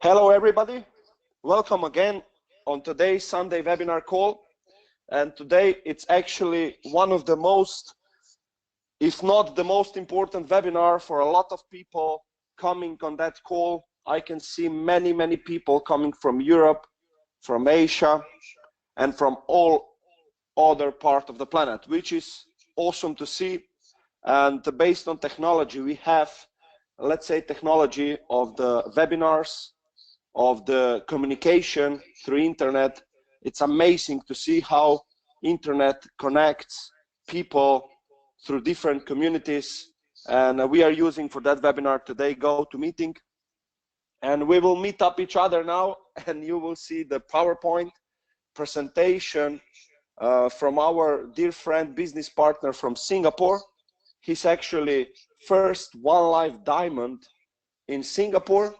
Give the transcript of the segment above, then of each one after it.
Hello everybody, welcome again on today's Sunday webinar call. And today it's actually one of the most, if not the most important webinar for a lot of people coming on that call. I can see many people coming from Europe, from Asia, and from all other parts of the planet, which is awesome to see. And based on technology, we have, let's say, technology of the webinars, of the communication through internet. It's amazing to see how internet connects people through different communities. And we are using for that webinar today GoToMeeting. And we will meet up each other now, and you will see the PowerPoint presentation from our dear friend, business partner from Singapore. He's actually first OneLife Diamond in Singapore,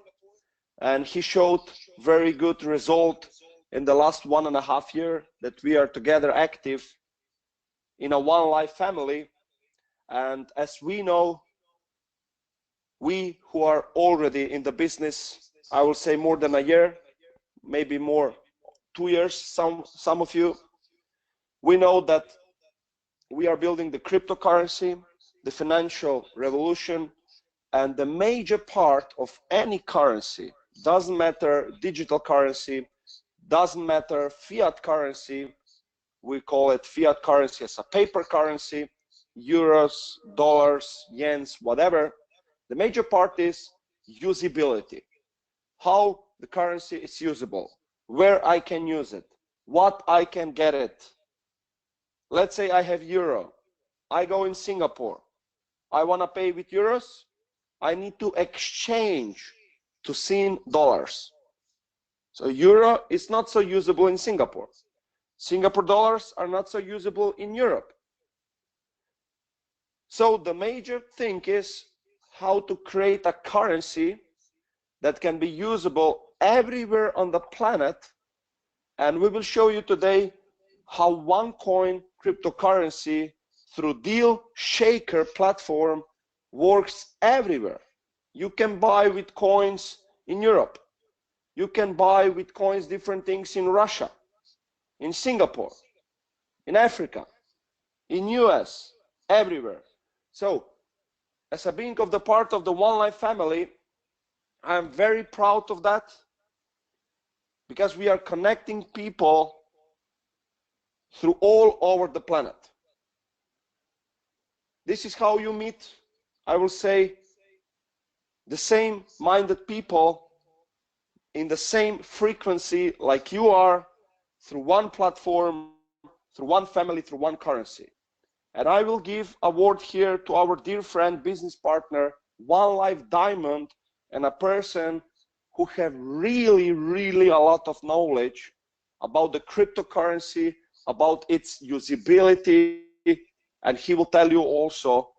and he showed very good result in the last 1.5 years that we are together active in a OneLife family. And as we know, we who are already in the business, I will say more than a year, maybe more, 2 years, some of you, we know that we are building the cryptocurrency, the financial revolution, and the major part of any currency, doesn't matter digital currency, doesn't matter fiat currency, we call it fiat currency as a paper currency, euros, dollars, yens, whatever. The major part is usability, how the currency is usable, where I can use it, what I can get it. Let's say I have euro, I go in Singapore, I want to pay with euros, I need to exchange to Sing dollars. So euro is not so usable in Singapore. Singapore dollars are not so usable in Europe. So the major thing is how to create a currency that can be usable everywhere on the planet. And we will show you today how OneCoin cryptocurrency through DealShaker platform works everywhere. You can buy with coins in Europe. You can buy with coins different things in Russia, in Singapore, in Africa, in US, everywhere. So as a being of the part of the OneLife family, I'm very proud of that, because we are connecting people through all over the planet. This is how you meet, I will say, the same minded people in the same frequency like you are, through one platform, through one family, through one currency. And I will give a word here to our dear friend, business partner, OneLife Diamond, and a person who have really a lot of knowledge about the cryptocurrency, about its usability, and he will tell you also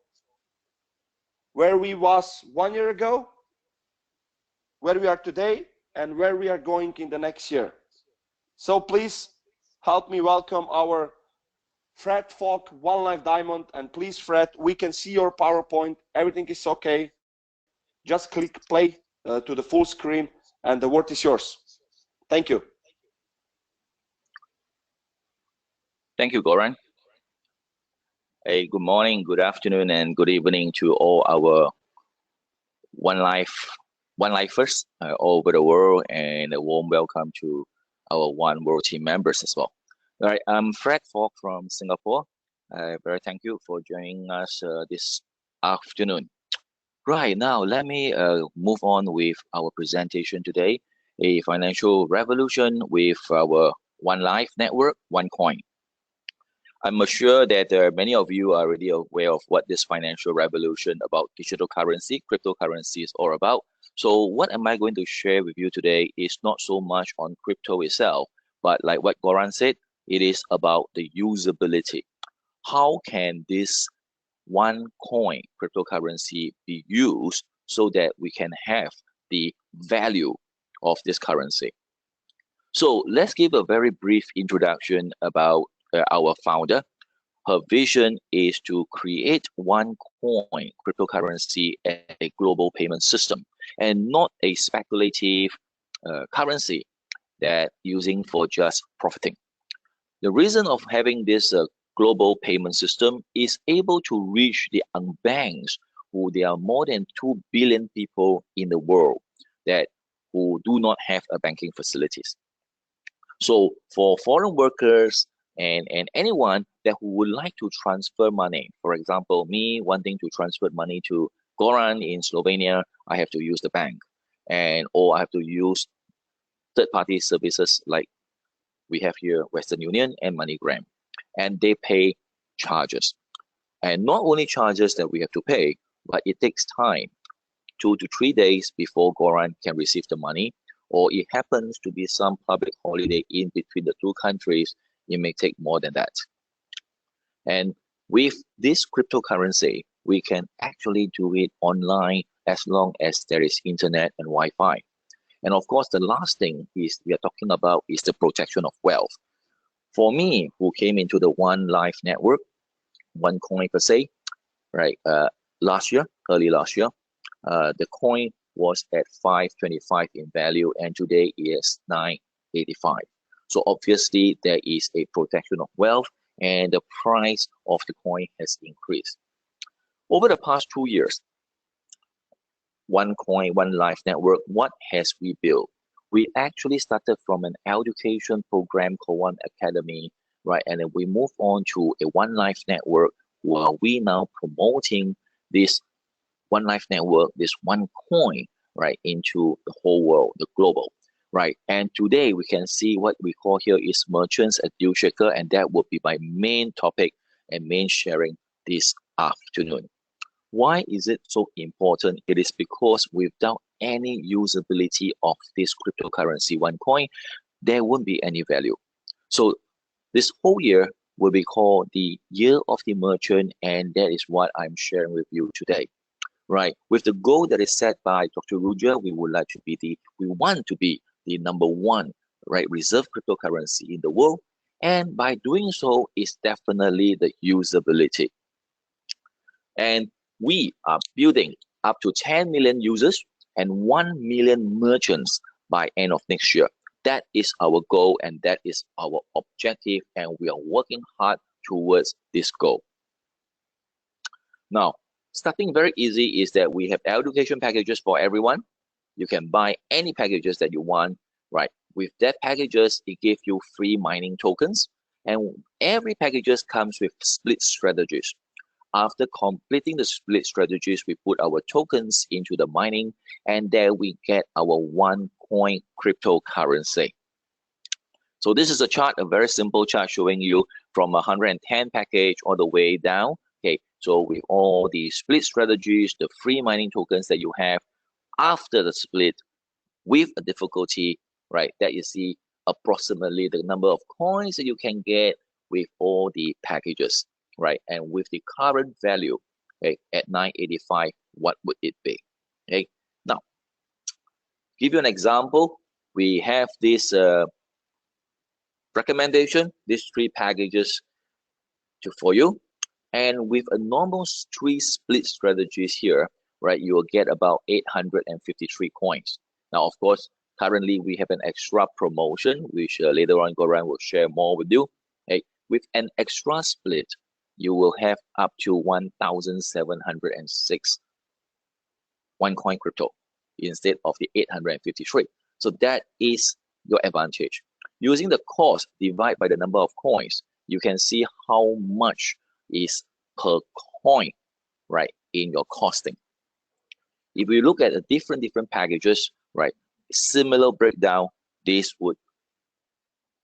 where we was 1 year ago, where we are today, and where we are going in the next year. So please help me welcome our Fred Falk, OneLife Diamond. And please, Fred, we can see your PowerPoint, everything is okay. Just click play to the full screen, and the word is yours. Thank you. Thank you, Goran. Hey, good morning, good afternoon, and good evening to all our OneLifers all over the world, and a warm welcome to our One World team members as well. All right, I'm Fred Falk from Singapore. Very thank you for joining us this afternoon. Right now, let me move on with our presentation today, a financial revolution with our OneLife network, OneCoin. I'm sure that many of you are already aware of what this financial revolution about digital currency, cryptocurrency is all about. So what am I going to share with you today is not so much on crypto itself, but like what Goran said, it is about the usability. How can this OneCoin cryptocurrency be used so that we can have the value of this currency? So let's give a very brief introduction about our founder. Her vision is to create OneCoin cryptocurrency as a global payment system, and not a speculative currency that using for just profiting. The reason of having this global payment system is able to reach the unbanked, who there are more than 2 billion people in the world that who do not have a banking facilities. So for foreign workers and anyone that who would like to transfer money, for example, me wanting to transfer money to Goran in Slovenia, I have to use the bank, or I have to use third-party services like we have here Western Union and MoneyGram, and they pay charges. And not only charges that we have to pay, but it takes time, 2 to 3 days before Goran can receive the money, or it happens to be some public holiday in between the two countries, it may take more than that. And with this cryptocurrency, we can actually do it online as long as there is internet and Wi-Fi. And of course, the last thing is we are talking about is the protection of wealth. For me, who came into the OneLife network, OneCoin per se, right? Early last year, the coin was at 525 in value, and today is 985. So obviously there is a protection of wealth, and the price of the coin has increased. Over the past 2 years, OneCoin, OneLife network, what has we built? We actually started from an education program called One Academy, right? And then we move on to a OneLife network where we now promoting this OneLife network, this OneCoin, right, into the whole world, the global, right? And today we can see what we call here is merchants at DealShaker, and that will be my main topic and main sharing this afternoon. Why is it so important? It is because without any usability of this cryptocurrency OneCoin, there won't be any value. So this whole year will be called the Year of the Merchant, and that is what I'm sharing with you today. Right, with the goal that is set by Dr. Ruja, we want to be the #1, right, reserve cryptocurrency in the world, and by doing so is definitely the usability. And we are building up to 10 million users and 1 million merchants by end of next year. That is our goal, and that is our objective, and we are working hard towards this goal. Now, starting very easy is that we have education packages for everyone. You can buy any packages that you want, right? With that packages, it gives you free mining tokens, and every packages comes with split strategies. After completing the split strategies, we put our tokens into the mining, and there we get our OneCoin cryptocurrency. So this is a chart, a very simple chart showing you from 110 package all the way down. Okay, so with all the split strategies, the free mining tokens that you have after the split with a difficulty, right, that you see approximately the number of coins that you can get with all the packages, right, and with the current value, okay, at 985, what would it be? Okay, now, give you an example. We have this recommendation, these 3 packages for you. And with a normal 3 split strategies here, right, you will get about 853 coins. Now, of course, currently we have an extra promotion, which later on Goran will share more with you. Okay, with an extra split, you will have up to 1,706 OneCoin crypto instead of the 853. So that is your advantage. Using the cost divided by the number of coins, you can see how much is per coin, right, in your costing. If we look at the different packages, right, similar breakdown, this would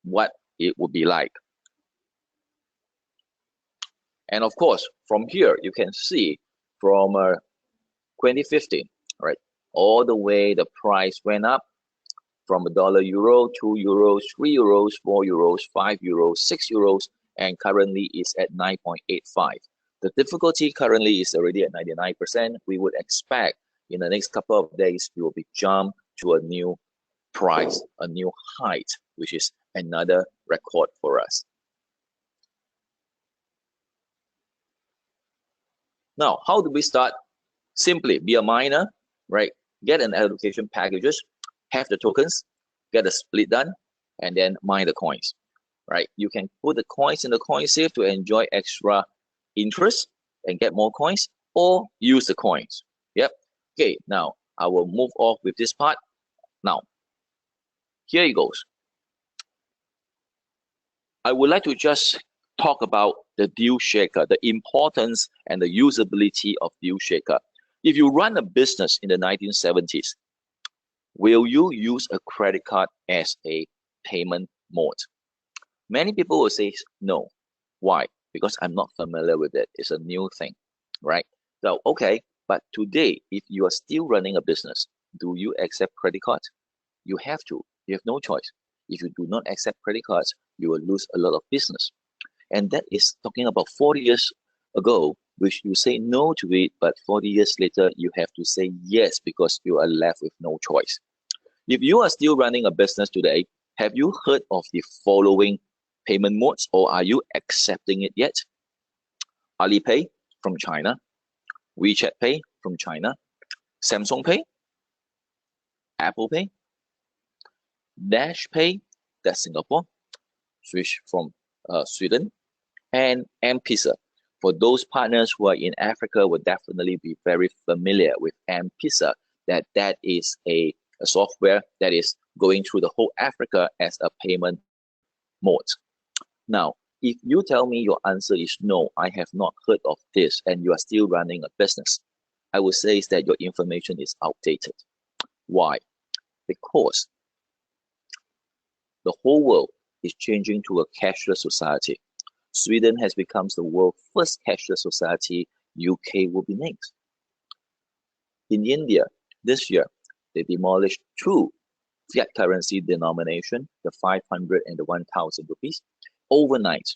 what it would be like. And of course, from here you can see from 2015, right, all the way the price went up from $1, €2, €3, €4, €5, €6, and currently is at 9.85. The difficulty currently is already at 99%. We would expect in the next couple of days, we will be jumped to a new price, a new height, which is another record for us. Now, how do we start? Simply be a miner, right? Get an allocation packages, have the tokens, get the split done, and then mine the coins, right? You can put the coins in the coin safe to enjoy extra interest and get more coins, or use the coins. Yep. Okay, now I will move off with this part. Now, here it goes. I would like to just talk about the DealShaker, the importance and the usability of DealShaker. If you run a business in the 1970s, will you use a credit card as a payment mode? Many people will say no. Why? Because I'm not familiar with it. It's a new thing, right? So, okay, but today, if you are still running a business, do you accept credit cards? You have to. You have no choice. If you do not accept credit cards, you will lose a lot of business. And that is talking about 40 years ago, which you say no to it, but 40 years later, you have to say yes because you are left with no choice. If you are still running a business today, have you heard of the following payment modes, or are you accepting it yet? Alipay from China, WeChat Pay from China, Samsung Pay, Apple Pay, Dash Pay, that's Singapore, Swish from Sweden, and M-Pesa. For those partners who are in Africa, will definitely be very familiar with M-Pesa, that is a software that is going through the whole Africa as a payment mode. Now, if you tell me your answer is no, I have not heard of this, and you are still running a business, I would say is that your information is outdated. Why? Because the whole world is changing to a cashless society. Sweden has become the world's first cashless society. UK will be next. In India, this year, they demolished two fiat currency denomination, the 500 and the 1000 rupees, overnight,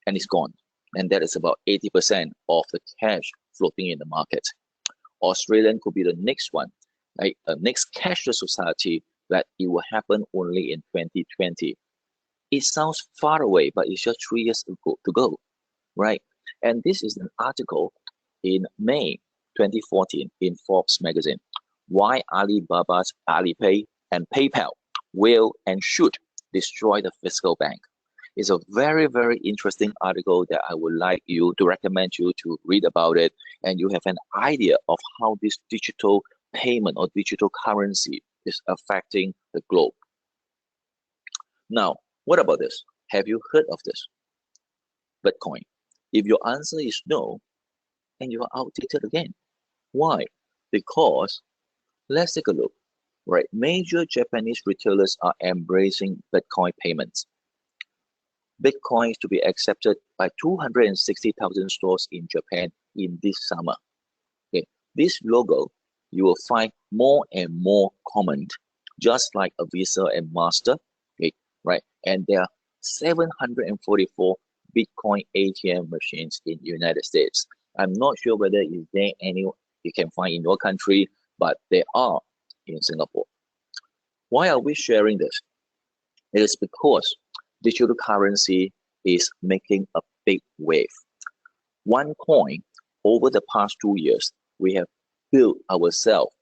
and it's gone. And that is about 80% of the cash floating in the market. Australian could be the next one, right? The next cashless society, that it will happen only in 2020. It sounds far away, but it's just 3 years to go, right? And this is an article in May 2014 in Forbes magazine. Why Alibaba's Alipay and PayPal will and should destroy the fiscal bank. It's a very, very interesting article that I would like you to recommend you to read about it, and you have an idea of how this digital payment or digital currency is affecting the globe. Now, what about this? Have you heard of this? Bitcoin. If your answer is no, and you are outdated again. Why? Because let's take a look. Right, major Japanese retailers are embracing Bitcoin payments. Bitcoin is to be accepted by 260,000 stores in Japan in this summer. Okay, this logo you will find more and more common, just like a Visa and Master. Okay, right, and there are 744 Bitcoin ATM machines in the United States. I'm not sure whether is there any you can find in your country, but there are in Singapore. Why are we sharing this? It is because digital currency is making a big wave. OneCoin, over the past 2 years, we have built ourselves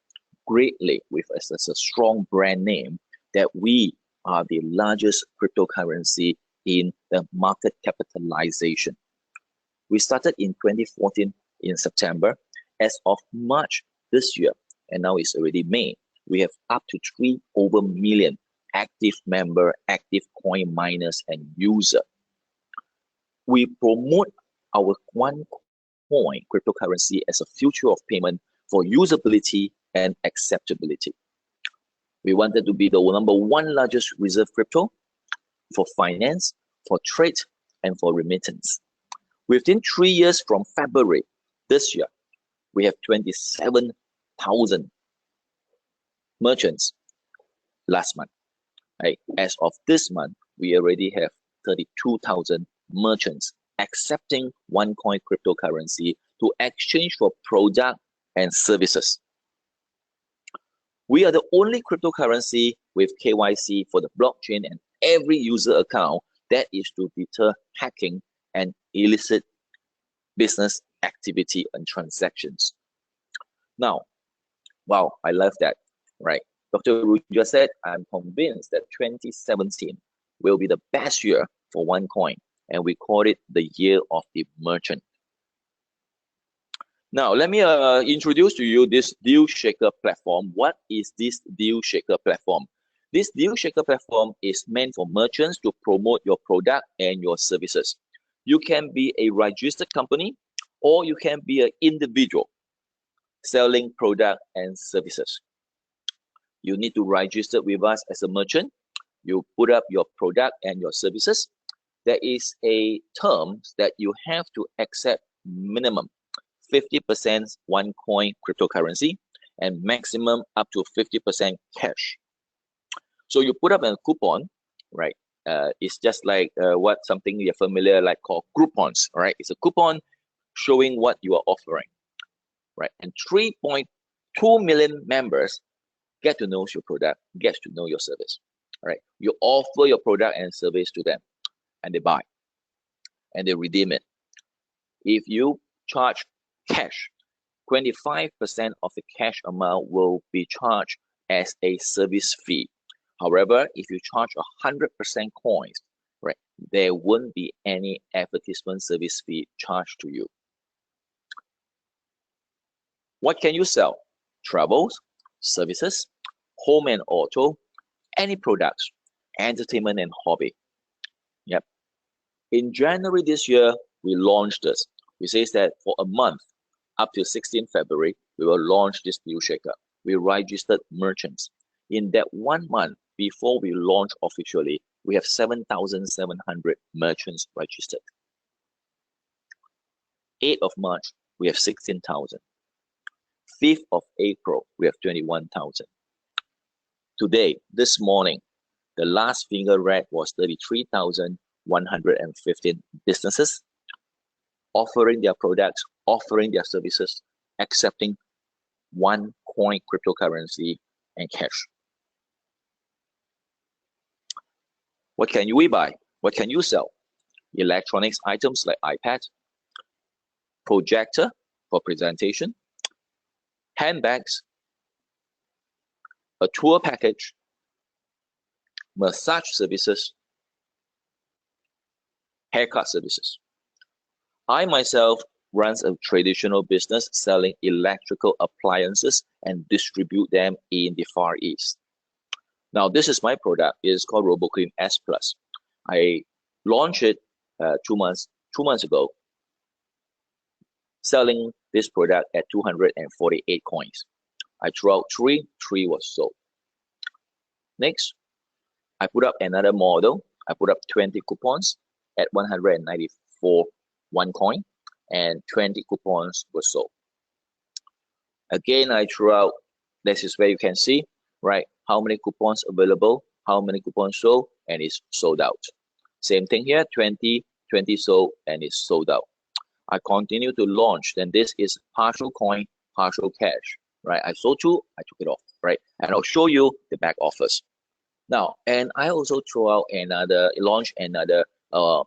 greatly with as a strong brand name that we are the largest cryptocurrency in the market capitalization. We started in 2014 in September. As of March this year, and now it's already May, we have up to 3 over million active member, active coin miners and user. We promote our OneCoin cryptocurrency as a future of payment for usability and acceptability. We wanted to be the #1 largest reserve crypto for finance, for trade, and for remittance. Within 3 years from February this year, we have 27,000 merchants last month. Right? As of this month, we already have 32,000 merchants accepting OneCoin cryptocurrency to exchange for product and services. We are the only cryptocurrency with KYC for the blockchain and every user account that is to deter hacking and illicit business activity and transactions. Now, wow, I love that, right? Dr. Ru just said, I'm convinced that 2017 will be the best year for OneCoin, and we call it the year of the merchant. Now, let me introduce to you this DealShaker platform. What is this DealShaker platform? This DealShaker platform is meant for merchants to promote your product and your services. You can be a registered company, or you can be an individual selling product and services. You need to register with us as a merchant. You put up your product and your services. There is a term that you have to accept minimum 50% OneCoin cryptocurrency and maximum up to 50% cash. So you put up a coupon, right? It's just like something you're familiar like called coupons, right? It's a coupon showing what you are offering, right? And 3.2 million members get to know your product, get to know your service, right? You offer your product and service to them, and they buy, and they redeem it. If you charge cash, 25% of the cash amount will be charged as a service fee. However, if you charge 100% coins, right, there won't be any advertisement service fee charged to you. What can you sell? Travels, services, home and auto, any products, entertainment and hobby. Yep. In January this year, we launched this. We say that for a month, up to 16 February, we will launch this DealShaker. We registered merchants. In that 1 month, before we launch officially, we have 7,700 merchants registered. 8th of March, we have 16,000. 5th of April, we have 21,000. Today, this morning, the last figure read was 33,115 businesses offering their products, offering their services, accepting OneCoin cryptocurrency and cash. What can we buy? What can you sell? Electronics items like iPad, projector for presentation, handbags, a tour package, massage services, haircut services. I myself runs a traditional business selling electrical appliances and distribute them in the Far East. Now, this is my product. It is called RoboClean S Plus. I launched it 2 months ago, selling this product at 248 coins. I threw out 3 was sold. Next, I put up another model. I put up 20 coupons at 194 OneCoin, and 20 coupons were sold. Again, I threw out, this is where you can see, right, how many coupons available, how many coupons sold, and it's sold out. Same thing here, 20 sold, and it's sold out. I continue to launch, then this is partial coin, partial cash, right? I sold 2, I took it off, right? And I'll show you the back office. Now, and I also launch another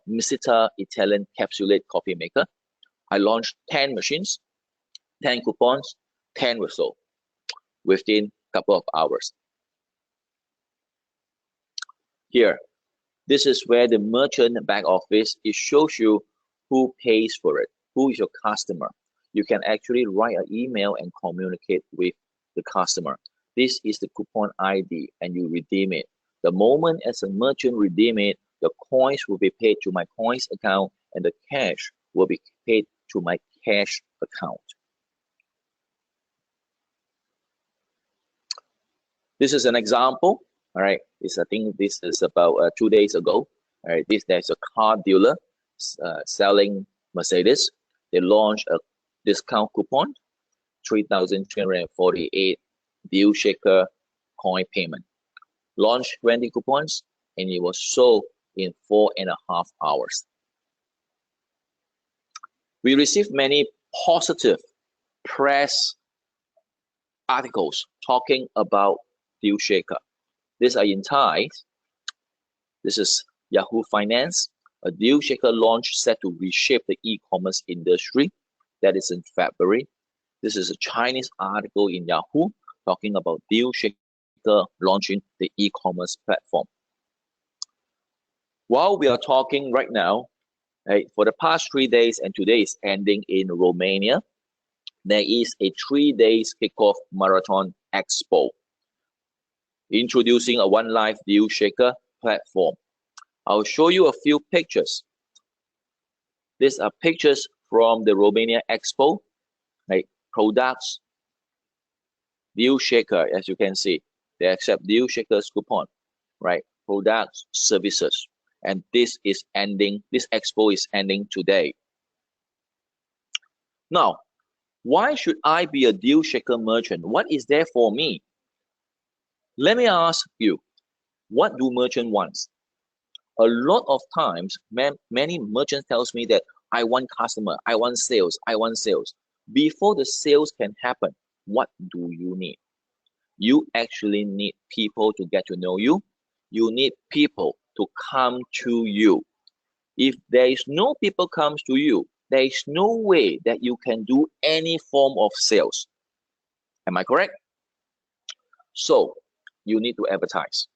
Misita Italian capsulate coffee maker. I launched 10 machines, 10 coupons, 10 were sold within a couple of hours. Here, this is where the merchant back office, it shows you who pays for it, who is your customer. You can actually write an email and communicate with the customer. This is the coupon ID, and you redeem it. The moment as a merchant redeem it, the coins will be paid to my coins account, and the cash will be paid to my cash account. This is an example. All right, I think this is about 2 days ago. All right, there's a car dealer selling Mercedes. They launched a discount coupon, 3,348 DealShaker coin payment. Launched 20 coupons, and it was sold in 4.5 hours. We received many positive press articles talking about DealShaker. These are in Thai. This is Yahoo Finance. A DealShaker launch set to reshape the e-commerce industry. That is in February. This is a Chinese article in Yahoo talking about DealShaker launching the e-commerce platform. While we are talking right now, for the past 3 days and today is ending in Romania, there is a 3 days kickoff marathon expo introducing a OneLife DealShaker platform. I'll show you a few pictures. These are pictures from the Romania expo, products, DealShaker, as you can see, they accept DealShaker's coupon, right? Products, services, and this expo is ending today. Now, why should I be a DealShaker merchant? What is there for me? Let me ask you, what do merchants want? A lot of times, many merchants tells me that I want customer, I want sales, I want sales. Before the sales can happen, what do you need? You actually need people to get to know you. You need people to come to you. If there is no people comes to you, there is no way that you can do any form of sales. Am I correct? So you need to advertise.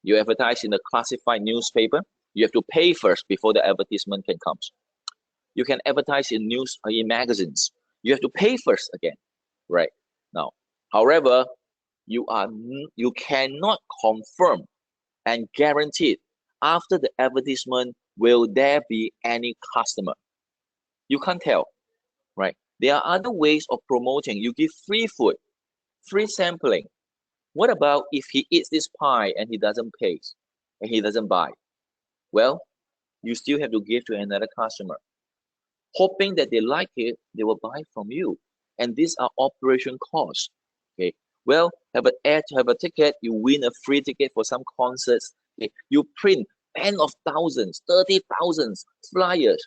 You advertise in a classified newspaper. You have to pay first before the advertisement can come. You can advertise in magazines. You have to pay first again, right? Now, however, you cannot confirm and guarantee after the advertisement will there be any customer. You can't tell, right? There are other ways of promoting. You give free food, free sampling. What about if he eats this pie and he doesn't pay and he doesn't buy? Well, you still have to give to another customer, hoping that they like it, they will buy from you. And these are operation costs. Okay. Well, have a ticket, you win a free ticket for some concerts. Okay. You print 10 of thousands, 30,000 flyers,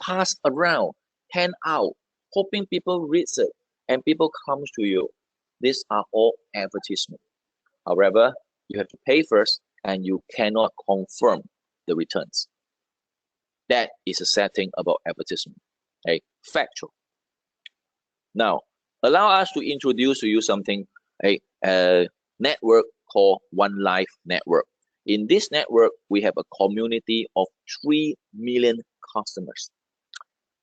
pass around, hand out, hoping people read it and people comes to you. These are all advertisement. However, you have to pay first and you cannot confirm the returns. That is a sad thing about advertisement. Okay, factual. Now, allow us to introduce to you something, a network called OneLife Network. In this network, we have a community of 3 million customers.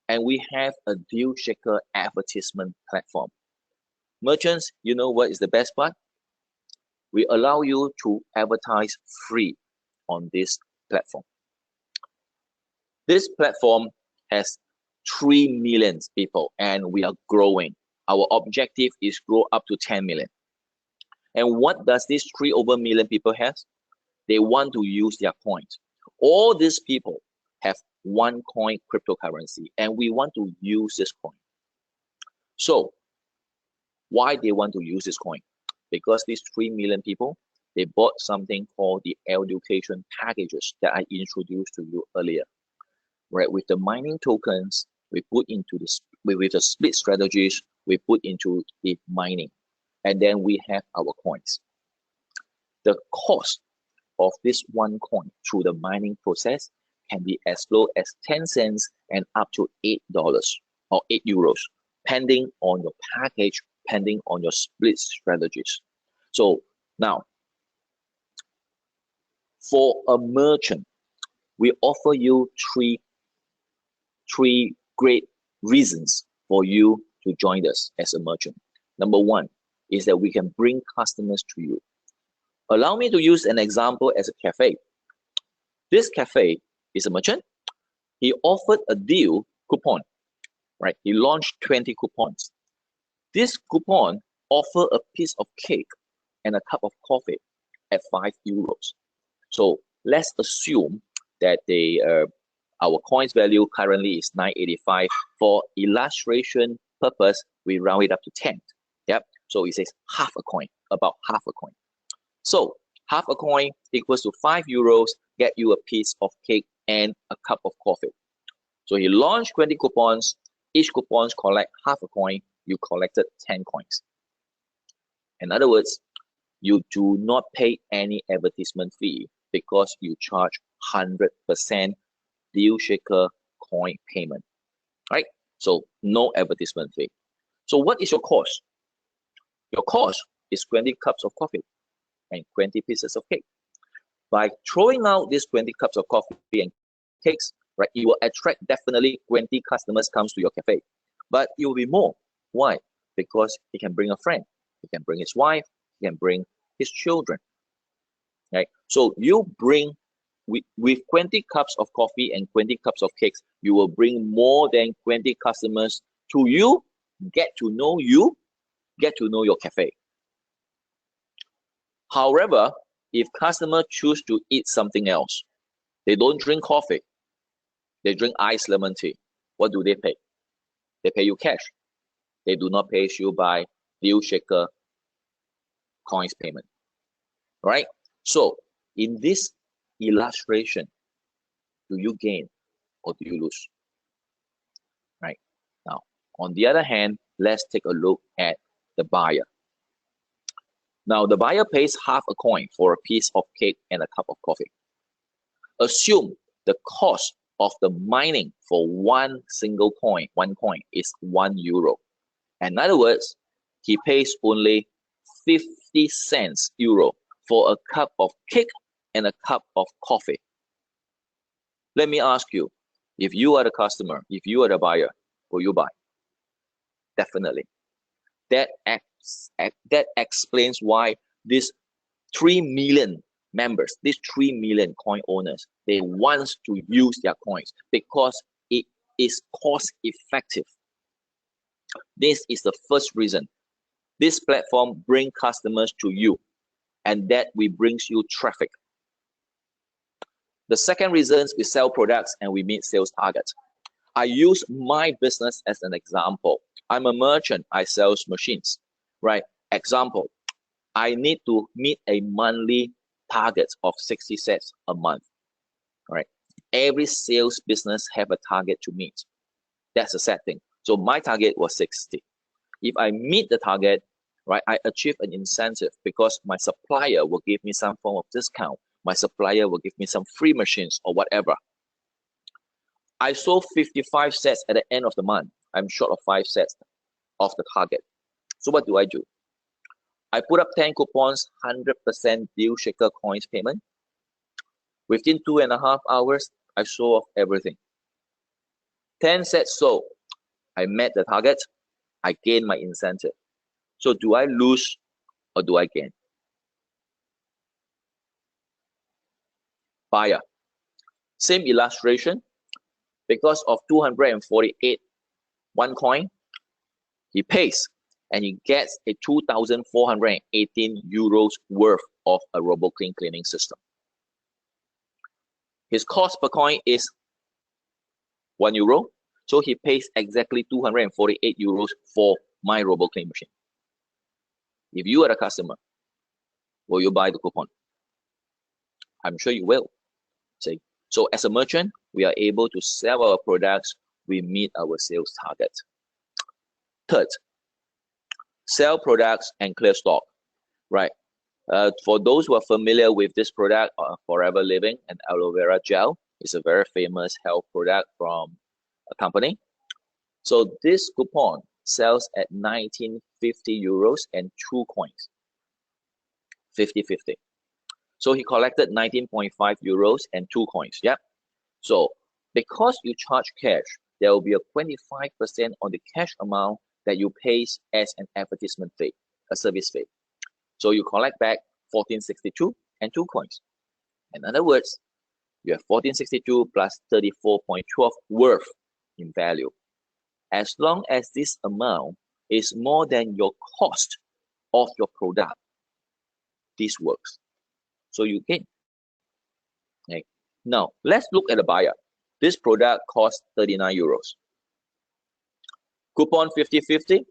And we have a DealShaker advertisement platform. Merchants, you know what is the best part? We allow you to advertise free on this platform. This platform has 3 million people and we are growing. Our objective is grow up to 10 million. And what does this 3 over million people have? They want to use their coins. All these people have OneCoin cryptocurrency and we want to use this coin. So why they want to use this coin? Because these 3 million people, they bought something called the education packages that I introduced to you earlier. Right, with the mining tokens, we put into this, with the split strategies, we put into the mining, and then we have our coins. The cost of this one coin through the mining process can be as low as 10 cents and up to $8 or 8 euros, depending on your package, depending on your split strategies. So now, for a merchant, we offer you three great reasons for you to join us as a merchant. Number one is that we can bring customers to you. Allow me to use an example as a cafe. This cafe is a merchant. He offered a deal coupon, right? He launched 20 coupons. This coupon offer a piece of cake and a cup of coffee at 5 euros. So let's assume that our coins value currently is 9.85. For illustration purpose, we round it up to 10. Yep. So it says half a coin, about half a coin. So half a coin equals to 5 euros, get you a piece of cake and a cup of coffee. So he launched 20 coupons. Each coupon collect half a coin. You collected 10 coins. In other words, you do not pay any advertisement fee because you charge 100% DealShaker coin payment, right? So no advertisement fee. So what is your cost? Your cost is 20 cups of coffee and 20 pieces of cake. By throwing out these 20 cups of coffee and cakes, right, you will attract definitely 20 customers comes to your cafe. But it will be more. Why? Because he can bring a friend, he can bring his wife, he can bring his children. Right? So you bring with 20 cups of coffee and 20 cups of cakes, you will bring more than 20 customers to you, get to know you, get to know your cafe. However, if customers choose to eat something else, they don't drink coffee, they drink iced lemon tea, what do they pay? They pay you cash. They do not pay you by DealShaker coins payment. Right? So in this illustration, do you gain or do you lose? Right? Now, on the other hand, let's take a look at the buyer. Now, the buyer pays half a coin for a piece of cake and a cup of coffee. Assume the cost of the mining for one single coin, is €1. In other words, he pays only 50 cents euro for a cup of cake and a cup of coffee. Let me ask you, if you are the customer, if you are the buyer, will you buy? Definitely. That explains why these 3 million members, these 3 million coin owners, they want to use their coins because it is cost effective. This is the first reason. This platform brings customers to you, and that we brings you traffic. The second reason is we sell products and we meet sales targets. I use my business as an example. I'm a merchant, I sell machines, right? Example, I need to meet a monthly target of 60 sets a month, right? Every sales business have a target to meet. That's a sad thing. So my target was 60. If I meet the target, right, I achieve an incentive because my supplier will give me some form of discount. My supplier will give me some free machines or whatever. I sold 55 sets at the end of the month. I'm short of 5 sets of the target. So what do? I put up 10 coupons, 100% DealShaker coins payment. Within 2.5 hours, I sold off everything. 10 sets sold. I met the target. I gained my incentive. So do I lose or do I gain? Buyer. Same illustration. Because of 248 OneCoin, he pays and he gets a 2,418 euros worth of a RoboClean cleaning system. His cost per coin is €1, so he pays exactly 248 euros for my RoboClean machine. If you are a customer, will you buy the coupon? I'm sure you will. See? So as a merchant, we are able to sell our products, we meet our sales target. Third, sell products and clear stock, right? For those who are familiar with this product, Forever Living and aloe vera gel is a very famous health product from a company. So this coupon sells at 1950 euros and 2 coins, 50-50. So he collected 19.5 euros and 2 coins. Yeah. So because you charge cash, there will be a 25% on the cash amount that you pay as an advertisement fee, a service fee. So you collect back 1462 and 2 coins. In other words, you have 1462 plus 34.12 worth in value. As long as this amount is more than your cost of your product, this works. So you gain. Okay. Now, let's look at the buyer. This product costs 39 euros. Coupon 50-50.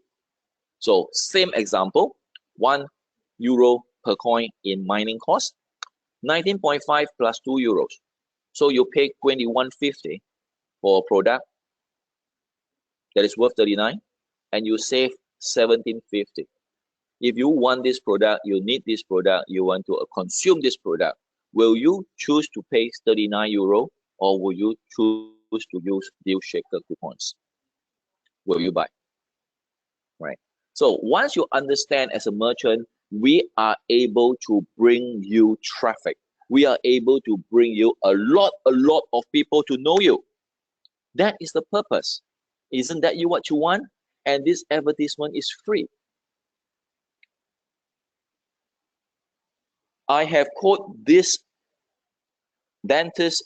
So same example, €1 per coin in mining cost, 19.5 plus 2 euros. So you pay 21.50 for a product that is worth 39 and you save 17.50. If you want this product, you need this product, you want to consume this product, will you choose to pay 39 euro or will you choose to use DealShaker coupons? Will you buy? Right. So once you understand as a merchant we are able to bring you traffic. We are able to bring you a lot of people to know you. That is the purpose. Isn't that what you want? And this advertisement is free. I have quoted this dentist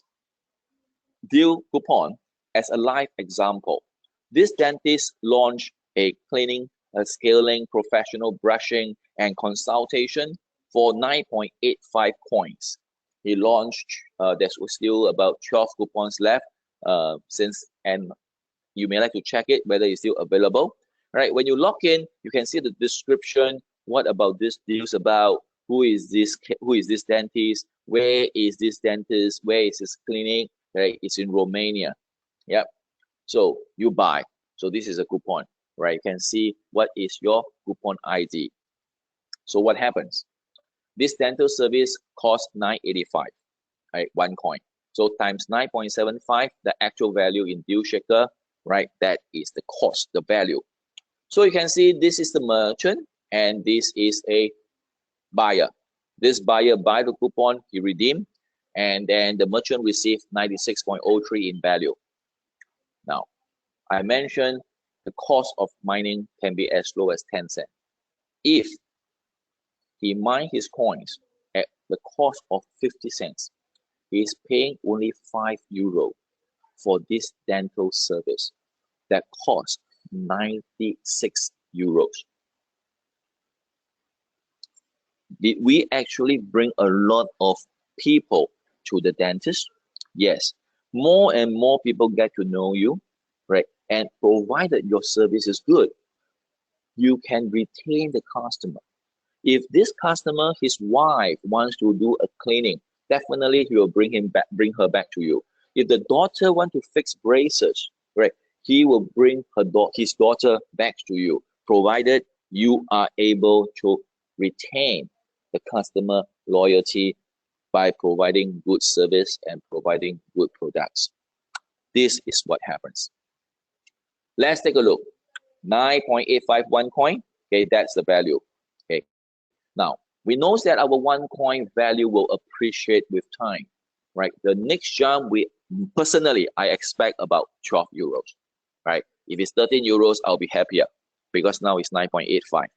deal coupon as a live example. This dentist launched a cleaning, a scaling, professional brushing, and consultation for 9.85 coins. He launched, there's still about 12 coupons left and you may like to check it whether it's still available. Right? When you log in, you can see the description. What about this deal's about? Who is this dentist? Where is this dentist? Where is this clinic? Right? It's in Romania. Yep. So you buy. So this is a coupon, right? You can see what is your coupon ID. So what happens? This dental service costs $9.85, right? OneCoin. So times 9.75, the actual value in DealShaker, right? That is the cost, the value. So you can see this is the merchant and this is a buyer. This buyer buy the coupon, he redeemed, and then the merchant received 96.03 in value. Now, I mentioned the cost of mining can be as low as 10 cents. If he mine his coins at the cost of 50 cents, he is paying only €5 for this dental service that costs 96 euros. Did we actually bring a lot of people to the dentist? Yes. More and more people get to know you, right? And provided your service is good, you can retain the customer. If this customer, his wife wants to do a cleaning, definitely he will bring her back to you. If the daughter want to fix braces, right, he will bring his daughter back to you, provided you are able to retain the customer loyalty by providing good service and providing good products. This is what happens. Let's take a look. 9.85 OneCoin. Okay, that's the value. Okay. Now, we know that our OneCoin value will appreciate with time, right? The next jump, personally, I expect about 12 euros, right? If it's 13 euros, I'll be happier because now it's 9.85.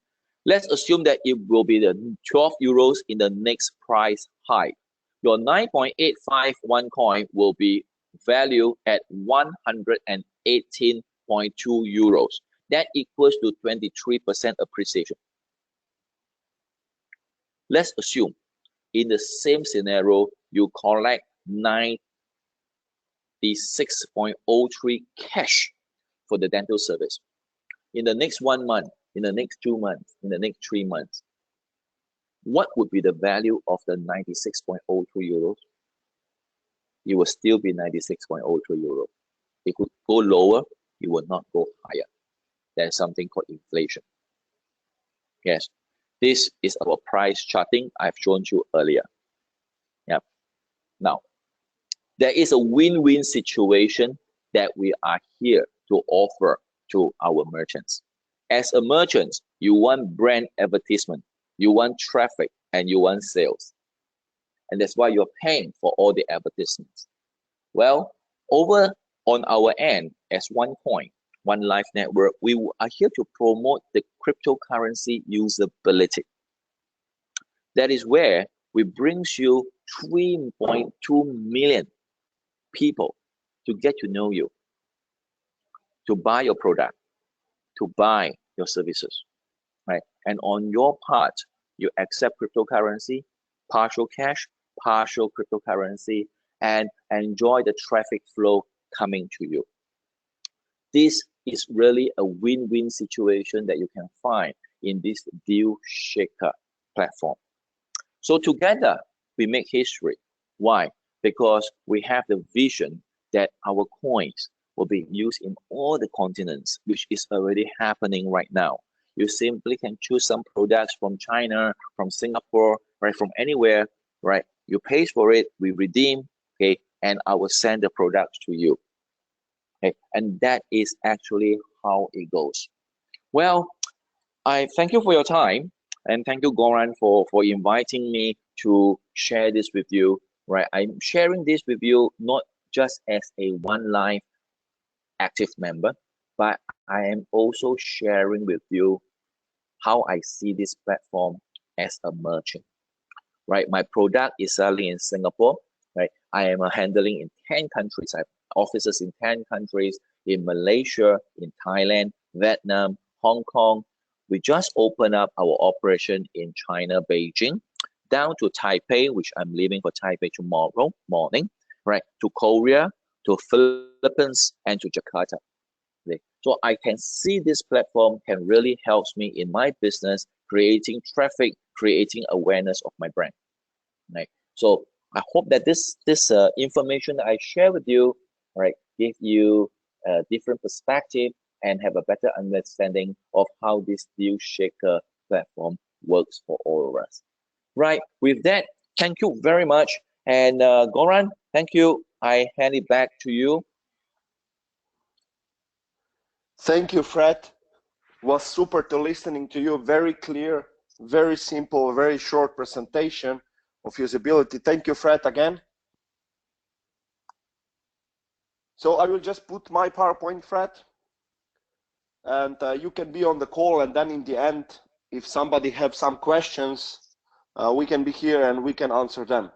Let's assume that it will be the 12 euros in the next price high. Your 9.85 OneCoin will be valued at 118.2 euros. That equals to 23% appreciation. Let's assume in the same scenario, you collect 96.03 cash for the dental service. In the next 1 month, in the next 2 months, in the next 3 months, what would be the value of the 96.03 euros? It will still be 96.03 euros. It could go lower, it will not go higher. There's something called inflation. Yes, this is our price charting I've shown you earlier. Yep. Now, there is a win-win situation that we are here to offer to our merchants. As a merchant, you want brand advertisement, you want traffic, and you want sales. And that's why you're paying for all the advertisements. Well, over on our end, as OneCoin, OneLife Network, we are here to promote the cryptocurrency usability. That is where we bring you 3.2 million people to get to know you, to buy your product, to buy your services, right? And on your part, you accept cryptocurrency, partial cash, partial cryptocurrency, and enjoy the traffic flow coming to you. This is really a win-win situation that you can find in this DealShaker platform. So together, we make history. Why? Because we have the vision that our coins will be used in all the continents, which is already happening right now. You simply can choose some products from China, from Singapore, right, from anywhere, right? You pay for it, we redeem, okay, and I will send the products to you. Okay, and that is actually how it goes. Well, I thank you for your time. And thank you, Goran, for inviting me to share this with you. Right, I'm sharing this with you not just as a OneLife active member, but I am also sharing with you how I see this platform as a merchant. Right, my product is selling in Singapore. Right, I am handling in 10 countries. I have offices in 10 countries, in Malaysia, in Thailand, Vietnam, Hong Kong. We just opened up our operation in China, Beijing, down to Taipei, which I'm leaving for Taipei tomorrow morning, right, to Korea, to Philippines, and to Jakarta. So I can see this platform can really help me in my business, creating traffic, creating awareness of my brand. Right. So I hope that this information that I share with you, right, give you a different perspective and have a better understanding of how this DealShaker platform works for all of us. Right. With that, thank you very much. And Goran, thank you. I hand it back to you. Thank you, Fred. Was super to listening to you. Very clear, very simple, very short presentation of usability. Thank you, Fred, again. So I will just put my PowerPoint, Fred, and you can be on the call, and then in the end, if somebody have some questions, we can be here and we can answer them.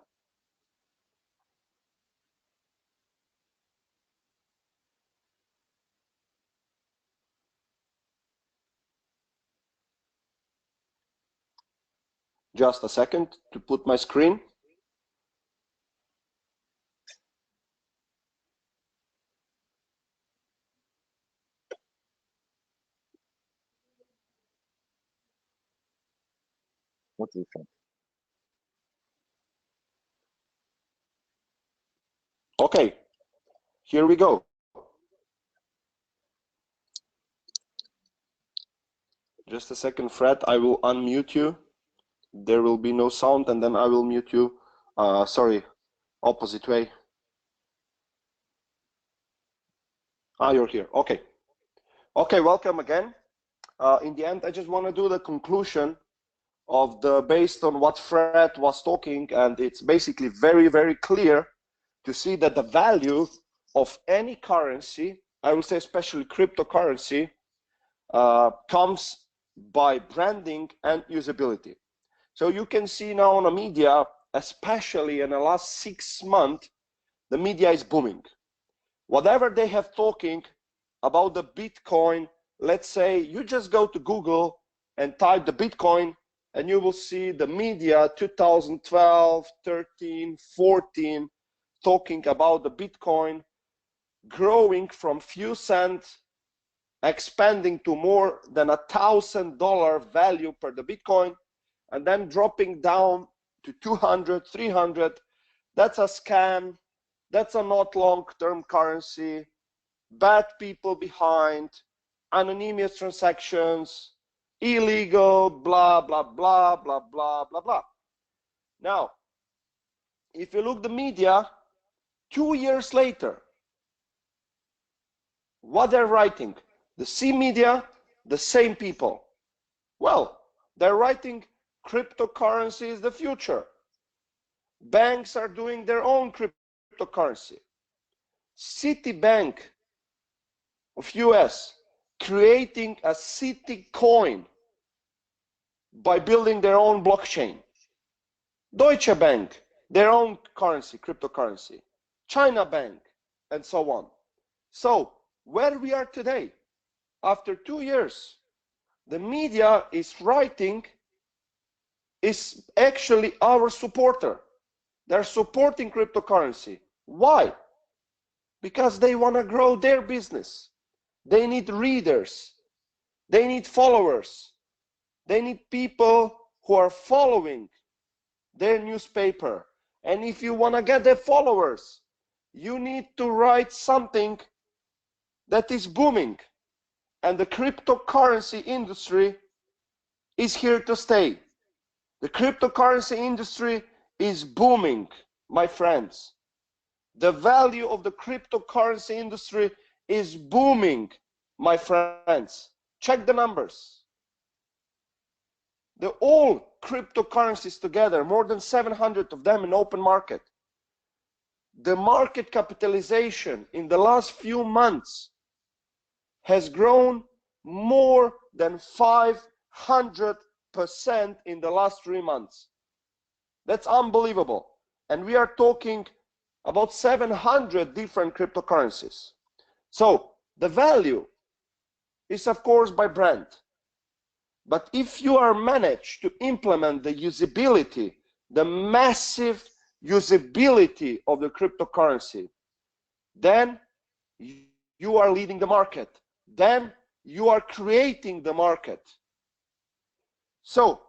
Just a second to put my screen. What do you think? Okay, here we go. Just a second, Fred, I will unmute you. There will be no sound, and then I will mute you. Sorry, opposite way. You're here. Okay. Okay, welcome again. In the end, I just want to do the conclusion of based on what Fred was talking, and it's basically very, very clear to see that the value of any currency, I will say especially cryptocurrency, comes by branding and usability. So you can see now on the media, especially in the last 6 months, the media is booming. Whatever they have talking about the Bitcoin, let's say you just go to Google and type the Bitcoin, and you will see the media 2012, 13, 14 talking about the Bitcoin growing from few cents, expanding to more than $1,000 value per the Bitcoin, and then dropping down to 200, 300. That's a scam. That's a not long-term currency. Bad people behind, anonymous transactions, illegal, blah, blah, blah, blah, blah, blah, blah. Now, if you look the media, 2 years later, what they're writing, the same media, the same people. Well, they're writing cryptocurrency is the future. Banks are doing their own cryptocurrency. Citibank of US creating a city coin by building their own blockchain. Deutsche Bank, their own currency, cryptocurrency. China Bank, and so on. So where we are today, after 2 years, the media is writing, is actually our supporter. They're supporting cryptocurrency. Why? Because they want to grow their business. They need readers. They need followers. They need people who are following their newspaper. And if you want to get their followers, you need to write something that is booming. And the cryptocurrency industry is here to stay. The cryptocurrency industry is booming, my friends. The value of the cryptocurrency industry is booming, my friends. Check the numbers. all cryptocurrencies together, more than 700 of them in open market, the market capitalization in the last few months has grown more than 500% in the last 3 months. That's unbelievable. And we are talking about 700 different cryptocurrencies. So the value is of course by brand. But if you are managed to implement the usability, the massive usability of the cryptocurrency, then you are leading the market. Then you are creating the market. So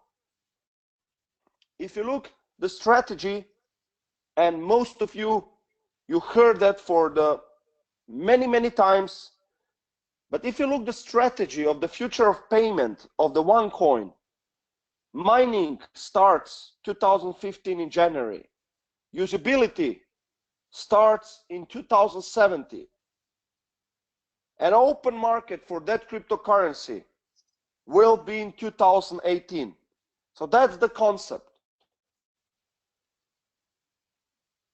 if you look the strategy, and most of you heard that for the many times, but if you look the strategy of the future of payment of the OneCoin, mining starts 2015 in January. Usability starts in 2070. An open market for that cryptocurrency will be in 2018. So that's the concept.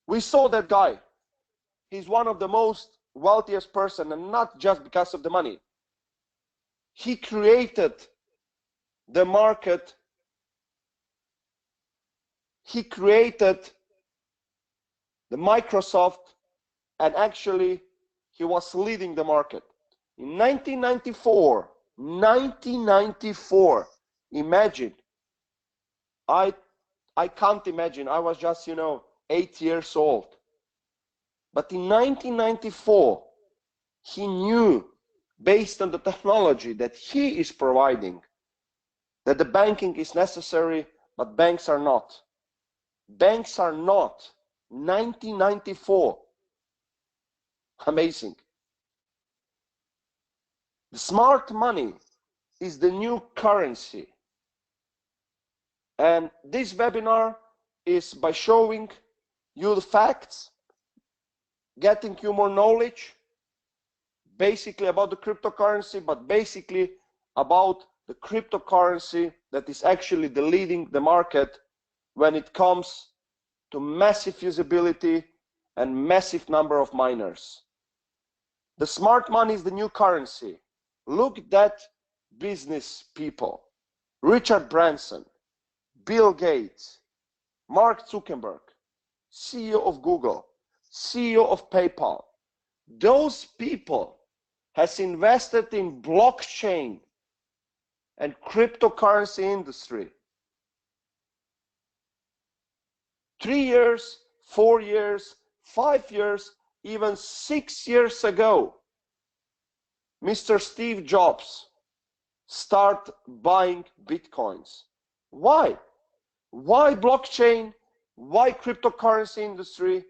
We saw that guy. He's one of the most wealthiest person, and not just because of the money. He created the market. He created the Microsoft, and actually he was leading the market. In 1994, imagine, I can't imagine, I was just 8 years old. But in 1994, he knew, based on the technology that he is providing, that the banking is necessary, but banks are not. Banks are not. 1994. Amazing. The smart money is the new currency. And this webinar is by showing you the facts, getting you more knowledge, basically about the cryptocurrency, but basically about the cryptocurrency that is actually leading the market when it comes to massive usability and massive number of miners. The smart money is the new currency. Look at that business people. Richard Branson, Bill Gates, Mark Zuckerberg, CEO of Google, CEO of PayPal. Those people has invested in blockchain and cryptocurrency industry. 3 years, 4 years, 5 years, even 6 years ago, Mr. Steve Jobs start buying Bitcoins. Why? Why blockchain? Why cryptocurrency industry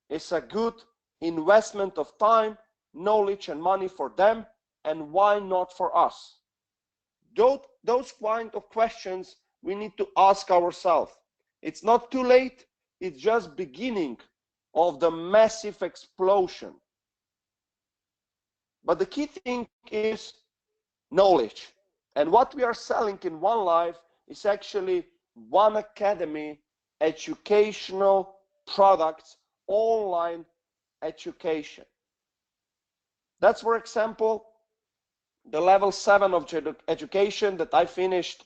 is a good investment of time, knowledge and money for them, and why not for us? Those kind of questions we need to ask ourselves. It's not too late, it's just beginning of the massive explosion. But the key thing is knowledge. And what we are selling in OneLife is actually One Academy educational products, online education. That's, for example, the level 7 of education that I finished.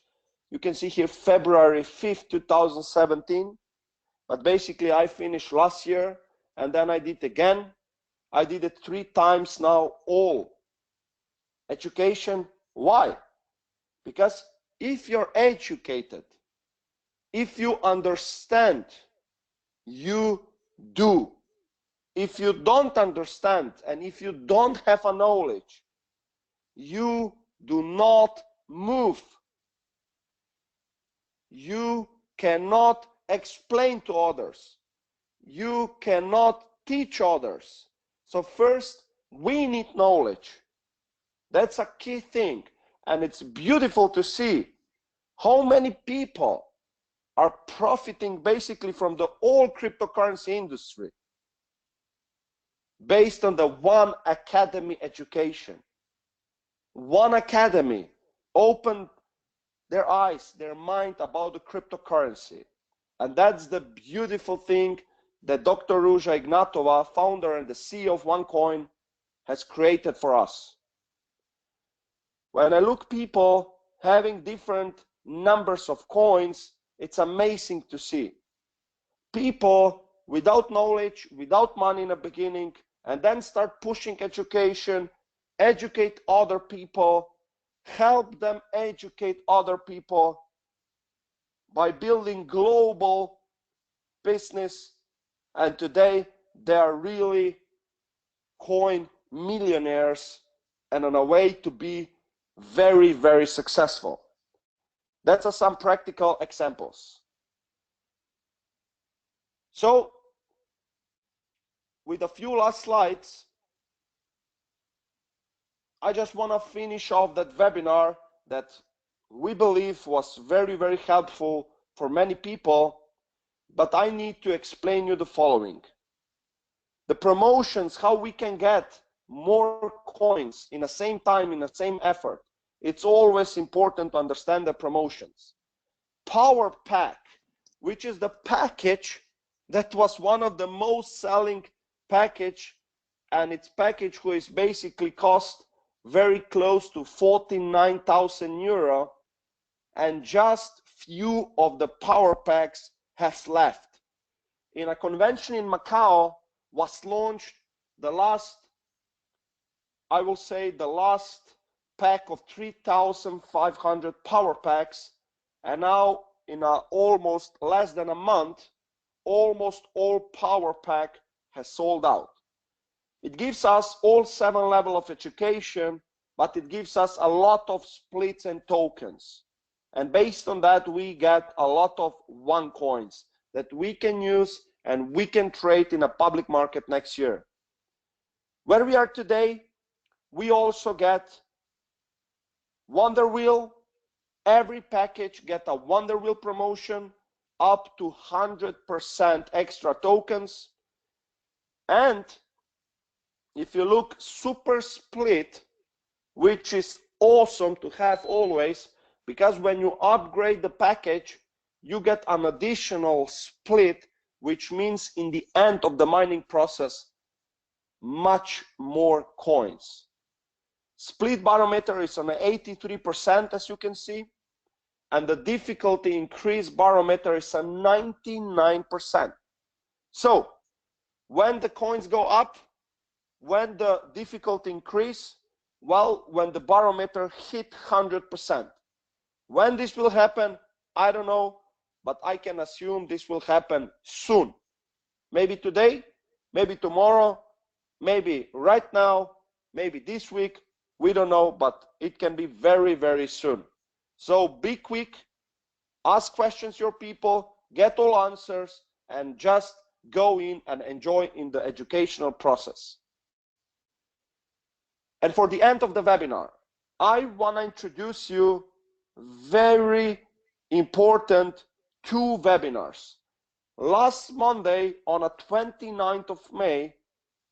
You can see here February 5th, 2017. But basically I finished last year, and then I did again. I did it 3 times now, all education. Why? Because if you're educated, if you understand, you do. If you don't understand, and if you don't have a knowledge, you do not move. You cannot explain to others. You cannot teach others. So first, we need knowledge. That's a key thing. And it's beautiful to see how many people are profiting basically from the whole cryptocurrency industry based on the One Academy education. One Academy opened their eyes, their mind about the cryptocurrency. And that's the beautiful thing that Dr. Ruja Ignatova, founder and the CEO of OneCoin, has created for us. When I look people having different numbers of coins, it's amazing to see. People without knowledge, without money in the beginning, and then start pushing education, educate other people, help them educate other people by building global business. And today they are really coin millionaires and on a way to be very, very successful. That's some practical examples. So with a few last slides, I just want to finish off that webinar that we believe was very, very helpful for many people, but I need to explain you the following. The promotions, how we can get more coins in the same time, in the same effort. It's always important to understand the promotions. Power Pack, which is the package that was one of the most selling package, and its package who is basically cost very close to 49,000 euro, and just few of the power packs has left. In a convention in Macau was launched the last, I will say the last pack of 3,500 power packs, and now in almost less than a month, almost all power pack has sold out. It gives us all 7 levels of education, but it gives us a lot of splits and tokens. And based on that, we get a lot of OneCoins that we can use and we can trade in a public market next year. Where we are today, we also get Wonder Wheel. Every package get a Wonder Wheel promotion up to 100% extra tokens. And if you look super split, which is awesome to have always, because when you upgrade the package, you get an additional split, which means in the end of the mining process, much more coins. Split barometer is on 83%, as you can see, and the difficulty increase barometer is on 99%. So when the coins go up, when the difficulty increase, well, when the barometer hit 100%. When this will happen, I don't know, but I can assume this will happen soon. Maybe today, maybe tomorrow, maybe right now, maybe this week, we don't know, but it can be very, very soon. So be quick, ask questions your people, get all answers, and just go in and enjoy in the educational process. And for the end of the webinar, I want to introduce you very important 2 webinars. Last Monday on the 29th of May,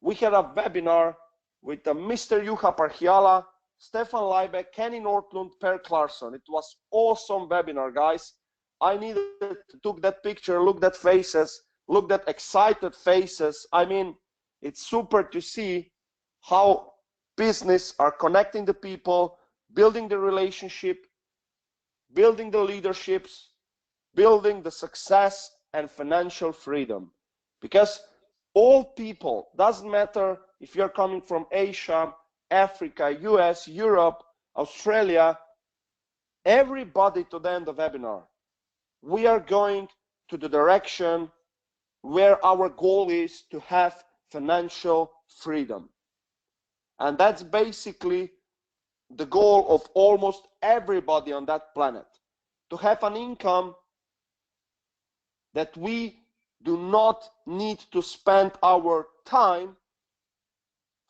we had a webinar with Mr. Juha Parhiala, Stefan Leibeck, Kenny Nortlund, Per Clarkson. It was awesome webinar, guys. I needed to take that picture, look at faces, look at excited faces. I mean, it's super to see how business are connecting the people, building the relationship, building the leaderships, building the success and financial freedom. Because all people, doesn't matter if you're coming from Asia, Africa, US, Europe, Australia, everybody today in the webinar, we are going to the direction where our goal is to have financial freedom. And that's basically the goal of almost everybody on that planet, to have an income that we do not need to spend our time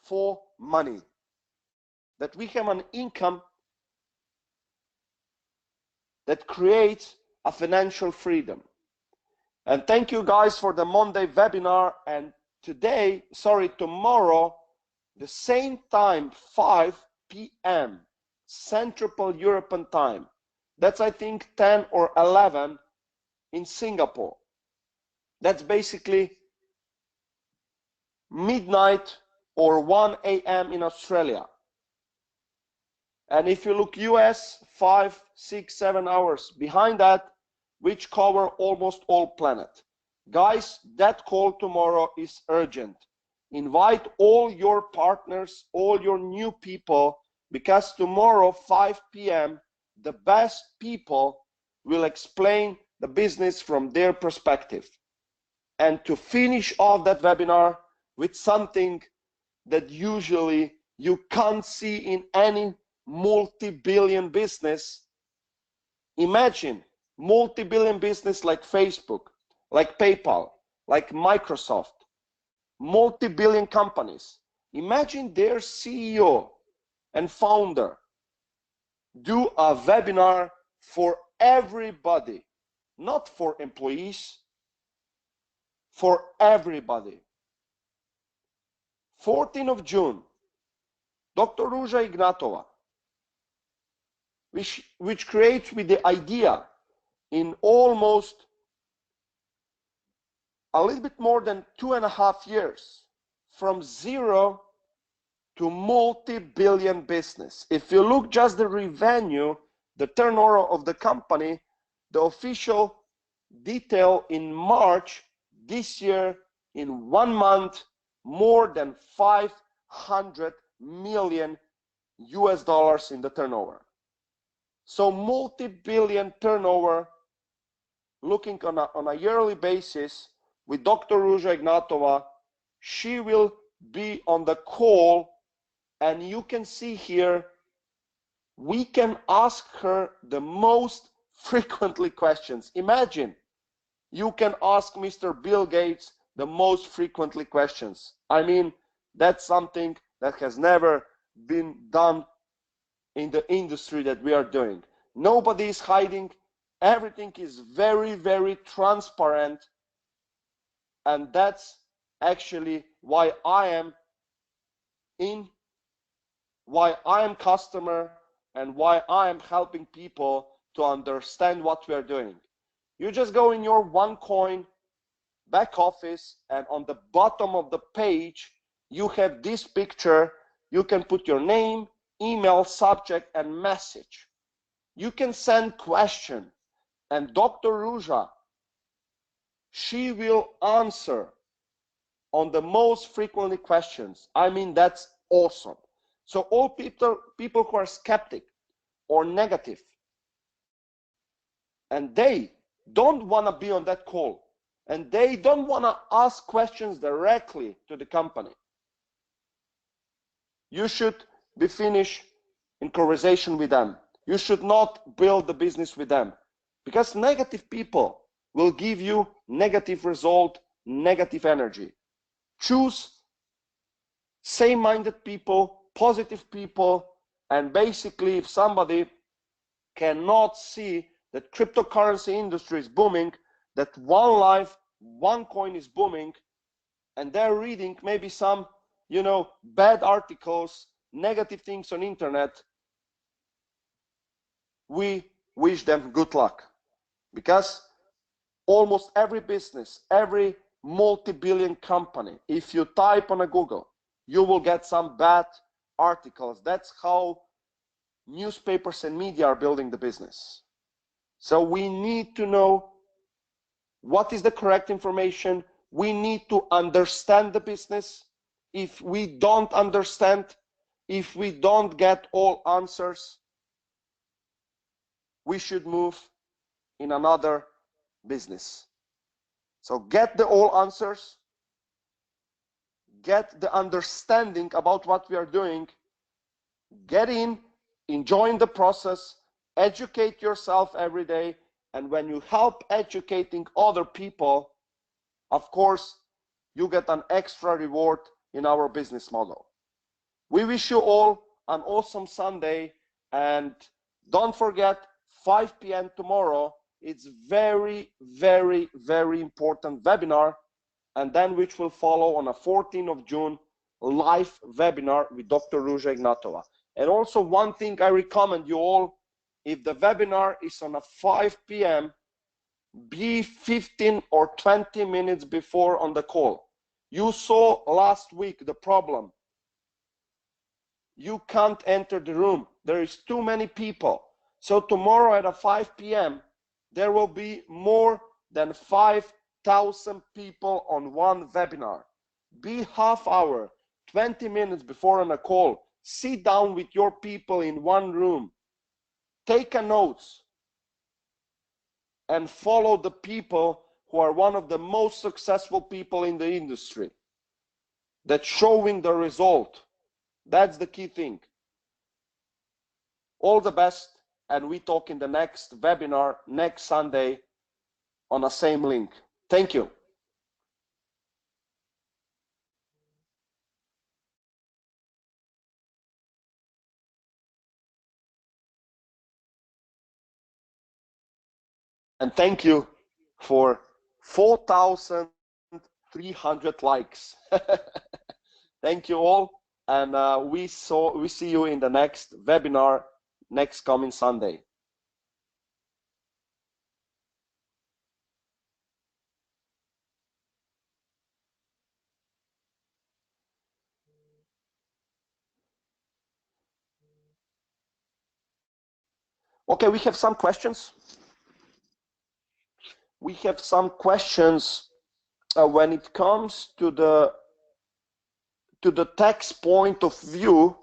for money, that we have an income that creates a financial freedom. And thank you guys for the Monday webinar. And tomorrow, the same time, 5 p.m. Central European time, That's I think 10 or 11 in Singapore. That's basically midnight or 1 a.m. in Australia. And if you look US, 5, 6, 7 hours behind that, which cover almost all planet. Guys, that call tomorrow is urgent. Invite all your partners, all your new people, because tomorrow 5 p.m. the best people will explain the business from their perspective. And to finish off that webinar with something that usually you can't see in any multi-billion business. Imagine multi-billion business like Facebook, like PayPal, like Microsoft, multi-billion companies. Imagine their CEO and founder do a webinar for everybody, not for employees, for everybody. 14th of June, Dr. Ruža Ignatova, which creates with the idea in almost a little bit more than 2.5 years, from zero to multi-billion business. If you look just the revenue, the turnover of the company, the official detail in March this year, in 1 month, more than 500 million US dollars in the turnover. So multi-billion turnover, looking on a yearly basis with Dr. Ruža Ignatova. She will be on the call, and you can see here, we can ask her the most frequently questions. Imagine, you can ask Mr. Bill Gates the most frequently questions. I mean, that's something that has never been done in the industry that we are doing. Nobody is hiding. Everything is very, very transparent. And that's actually why I am customer and why I am helping people to understand what we are doing. You just go in your OneCoin back office, and on the bottom of the page, you have this picture. You can put your name, email, subject, and message. You can send question, and Dr. Ruža, she will answer on the most frequently questions. I mean, that's awesome. So all people who are skeptic or negative, and they don't want to be on that call, and they don't want to ask questions directly to the company, you should be finished in conversation with them. You should not build the business with them, because negative people will give you negative result, negative energy. Choose same-minded people, positive people, and basically if somebody cannot see that cryptocurrency industry is booming, that OneLife, OneCoin is booming, and they're reading maybe some, bad articles, negative things on internet, we wish them good luck. Because almost every business, every multi-billion company, if you type on a Google, you will get some bad articles. That's how newspapers and media are building the business. So we need to know what is the correct information. We need to understand the business. If we don't understand, if we don't get all answers, we should move in another business. So get the all answers, get the understanding about what we are doing, get in, enjoy the process, educate yourself every day, and when you help educating other people, of course, you get an extra reward in our business model. We wish you all an awesome Sunday, and don't forget 5 p.m. tomorrow. It's very, very, very important webinar, and then which will follow on a 14th of June live webinar with Dr. Ruža Ignatova. And also one thing I recommend you all, if the webinar is on a 5 p.m., be 15 or 20 minutes before on the call. You saw last week the problem. You can't enter the room. There is too many people. So tomorrow at a 5 p.m., there will be more than 5,000 people on one webinar. Be half hour, 20 minutes before on a call. Sit down with your people in one room. Take a notes and follow the people who are one of the most successful people in the industry. That's showing the result. That's the key thing. All the best, and we talk in the next webinar next Sunday on the same link. Thank you. And thank you for 4,300 likes. Thank you all, and we see you in the next webinar next coming Sunday. Okay, we have some questions. We have some questions when it comes to the tax point of view.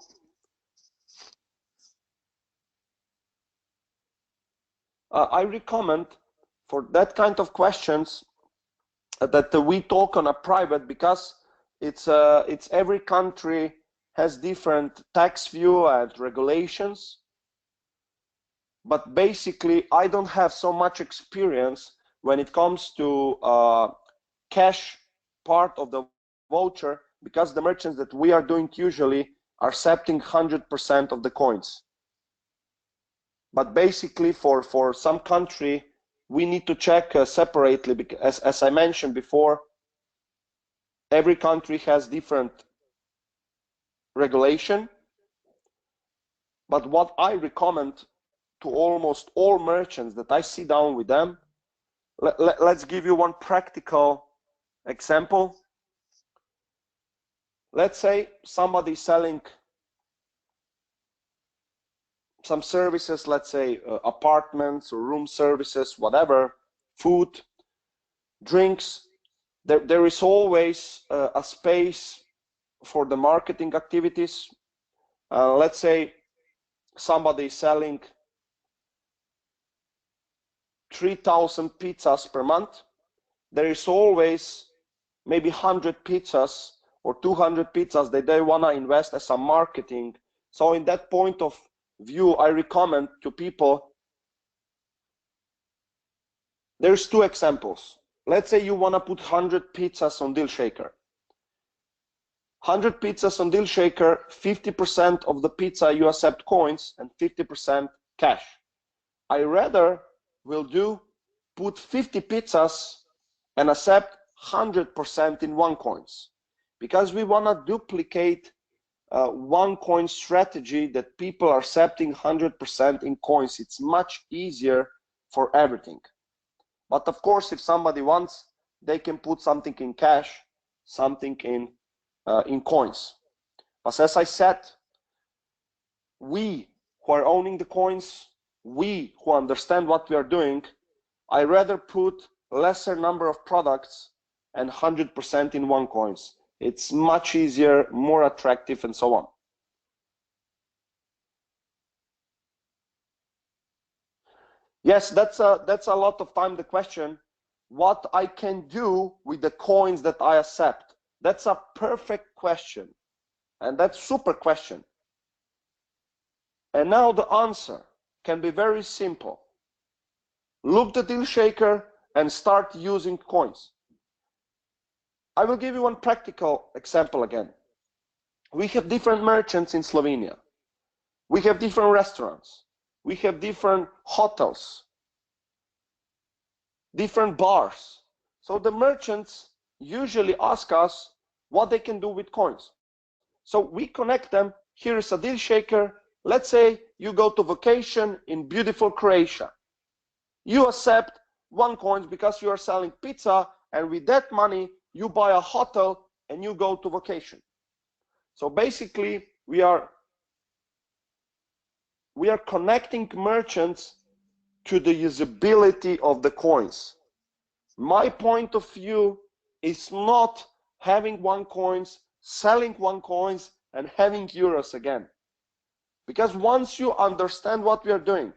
I recommend for that kind of questions that we talk on a private, because it's every country has different tax view and regulations. But basically, I don't have so much experience when it comes to cash part of the voucher, because the merchants that we are doing usually are accepting 100% of the coins. But basically, for some country, we need to check separately, because as I mentioned before, every country has different regulation. But what I recommend to almost all merchants that I sit down with them, let's give you one practical example. Let's say somebody selling some services, let's say apartments or room services, whatever, food, drinks. There is always a space for the marketing activities. Let's say somebody is selling 3,000 pizzas per month. There is always maybe 100 pizzas or 200 pizzas that they want to invest as a marketing. So in that point of view, I recommend to people, there's two examples. Let's say you want to put 100 pizzas on DealShaker. 100 pizzas on DealShaker, 50% of the pizza you accept coins and 50% cash. I rather will put 50 pizzas and accept 100% in OneCoins, because we want to duplicate OneCoin strategy that people are accepting 100% in coins. It's much easier for everything. But of course, if somebody wants, they can put something in cash, something in coins. But as I said, we who are owning the coins, we who understand what we are doing, I rather put lesser number of products and 100% in OneCoins. It's much easier, more attractive, and so on. Yes, that's a lot of time the question, what I can do with the coins that I accept. That's a perfect question, and that's super question. And now the answer can be very simple. Look the DealShaker and start using coins. I will give you one practical example again. We have different merchants in Slovenia. We have different restaurants. We have different hotels, different bars. So the merchants usually ask us what they can do with coins. So we connect them. Here is a DealShaker. Let's say you go to vacation in beautiful Croatia. You accept OneCoins because you are selling pizza, and with that money you buy a hotel and you go to vacation. So basically we are connecting merchants to the usability of the coins. My point of view is not having OneCoins, selling OneCoins, and having euros again. Because once you understand what we are doing,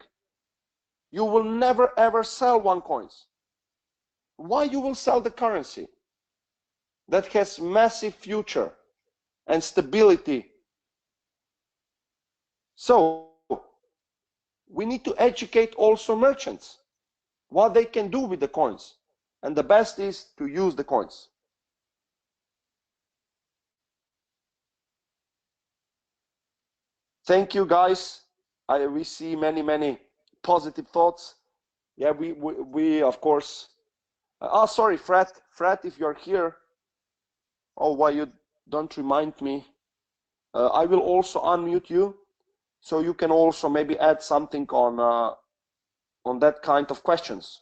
you will never ever sell OneCoins. Why you will sell the currency that has massive future and stability? So we need to educate also merchants what they can do with the coins, and the best is to use the coins. Thank you, guys. We see many positive thoughts. Yeah, we of course. Oh, sorry, Fred, if you're here. Oh, why you don't remind me? I will also unmute you, so you can also maybe add something on that kind of questions.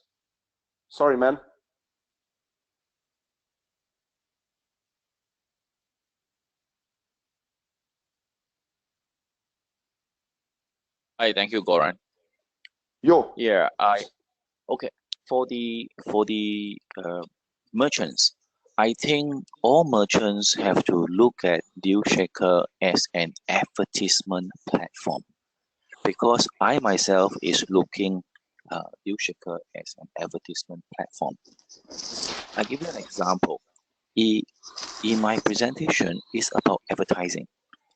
Sorry, man. Hi, thank you, Goran. Yo. Yeah, okay. For the merchants, I think all merchants have to look at DealShaker as an advertisement platform, because I myself is looking DealShaker as an advertisement platform. I give you an example. In my presentation is about advertising.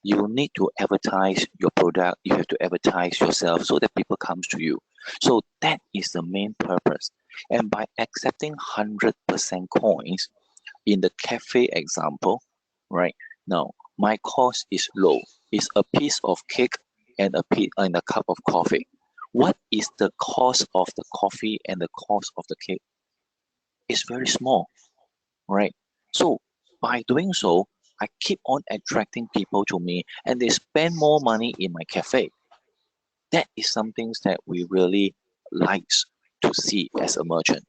You need to advertise your product, you have to advertise yourself so that people comes to you. So that is the main purpose. And by accepting 100% coins in the cafe example, right now, my cost is low. It's a piece of cake and a cup of coffee. What is the cost of the coffee and the cost of the cake? It's very small, right? So by doing so, I keep on attracting people to me and they spend more money in my cafe. That is something that we really likes to see as a merchant.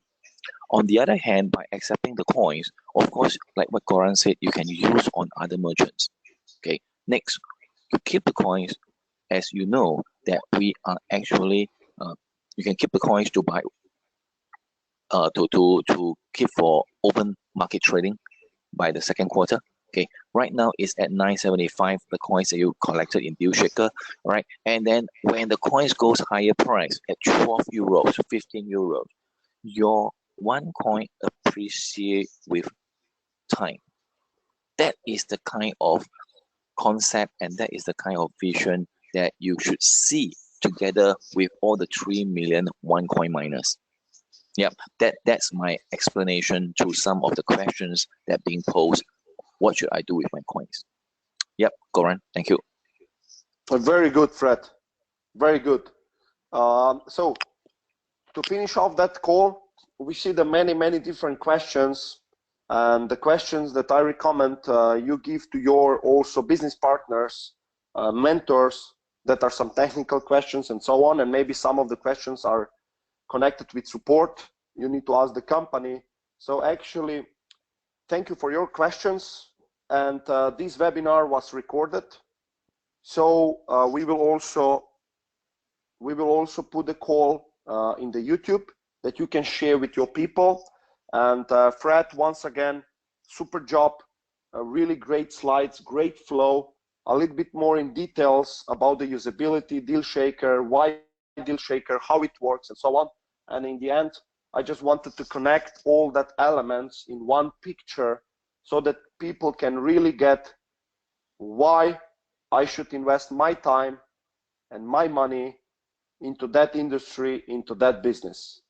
On the other hand, by accepting the coins, of course, like what Goran said, you can use on other merchants. Okay. Next, you keep the coins, as you know that we are actually you can keep the coins to buy to keep for open market trading by the second quarter. Okay, right now it's at 975, the coins that you collected in DealShaker, right? And then when the coins goes higher price at 12 euros, 15 euros, your one coin appreciate with time. That is the kind of concept and that is the kind of vision that you should see together with all the 3 million OneCoin miners. Yep, that's my explanation to some of the questions that being posed. What should I do with my coins? Yep, Goran, thank you. Very good, Fred. Very good. So to finish off that call, we see the many different questions, and the questions that I recommend you give to your also business partners, mentors, that are some technical questions and so on, and maybe some of the questions are connected with support. You need to ask the company. So actually, thank you for your questions, and this webinar was recorded. So we will also put the call in the YouTube that you can share with your people. And Fred, once again, super job, really great slides, great flow, a little bit more in details about the usability, DealShaker, why DealShaker, how it works, and so on. And in the end, I just wanted to connect all that elements in one picture so that people can really get why I should invest my time and my money into that industry, into that business.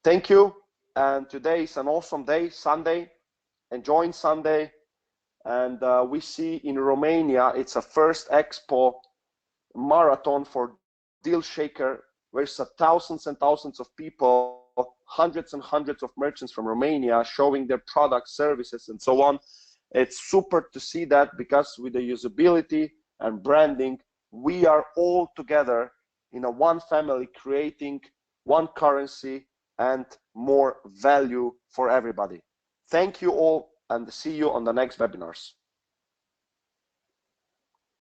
Thank you. And today is an awesome day, Sunday. Enjoying Sunday. And we see in Romania, it's a first expo marathon for DealShaker, where it's thousands and thousands of people, hundreds and hundreds of merchants from Romania showing their products, services, and so on. It's super to see that, because with the usability and branding, we are all together in a one family, creating one currency and more value for everybody. Thank you all, and see you on the next webinars.